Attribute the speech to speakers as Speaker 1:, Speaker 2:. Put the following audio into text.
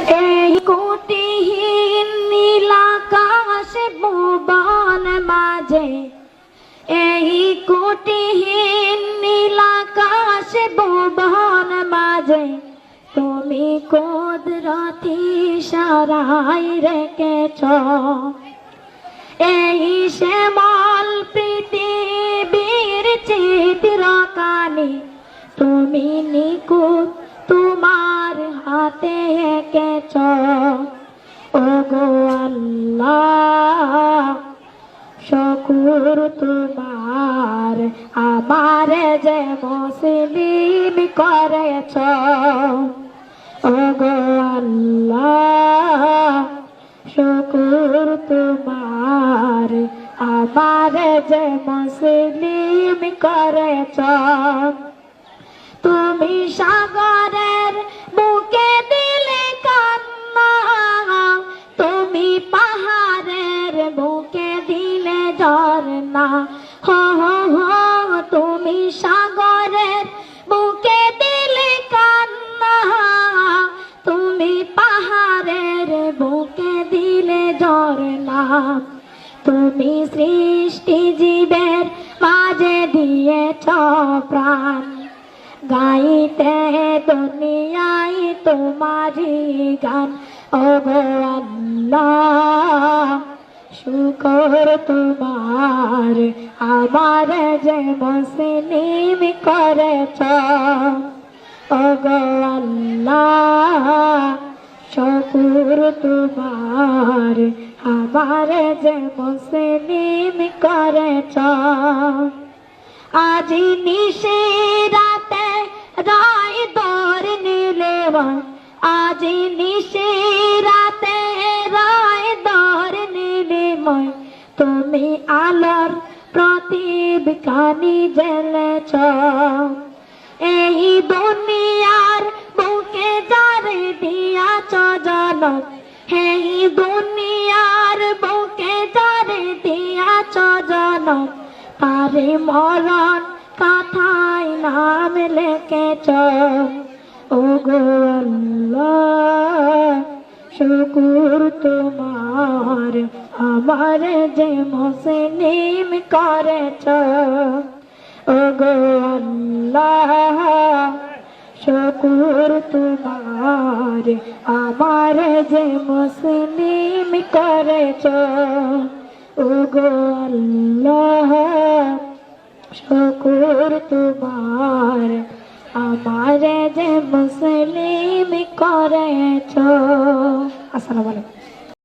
Speaker 1: এই কোটিহীন নীল আকাশ ভুবন মাঝে, এই কোটিহীন নীল আকাশ ভুবন মাঝে তুমি কুদরতি ইশারায় রেখেছ। এই শ্যামল পৃথিবীর চিত্রখানি তুমি নিখুঁত তোমার হাতে এঁকেছ। ওগো আল্লাহ শুকর তোমার, আমার যে মুসলিম করেছ। ওগো আল্লাহ শুকর তোমার, আমার যে মুসলিম করেছ। তুমি সাগরের বুকে দিলে কান্না, তুমি পাহাড়ের বুকে দিলে ঝরনা। হো হো হো তুমি সাগরের বুকে দিলে কান্না, তুমি পাহাড়ের বুকে দিলে ঝরনা। তুমি সৃষ্টি জীবের মাঝে দিয়েছ প্রাণ, গাইতে দুনিয়ায় তোমারি গান। ওগো আল্লাহ শুকর তোমার, আমার যে মুসলিম করেছ। ওগো আল্লাহ শুকর তোমার, আমার যে মুসলিম করেছ। আজি নিশিরাতে রায় দর নিলে, আজি নিশিরাতে রায় দর নিলে, তুমি আলোর প্রদীপ খানি জ্বেলেছ। এই দুনিয়ার বুকে যারে দিয়াছ জনম, এই দুনিয়ার বুকে যারে দিয়াছ জনম, তারে মরণ কথায় নাম লিখেছ। ওগো আল্লাহ শুকর তোমার, আমার যে মুসলিম করেছ। ওগো আল্লাহ শুকর তোমার, আমার যে মুসলিম করেছ। ওগো আল্লাহ শুকর তোমার, আমার যে মুসলিম করেছ। আসসালামু আলাইকুম।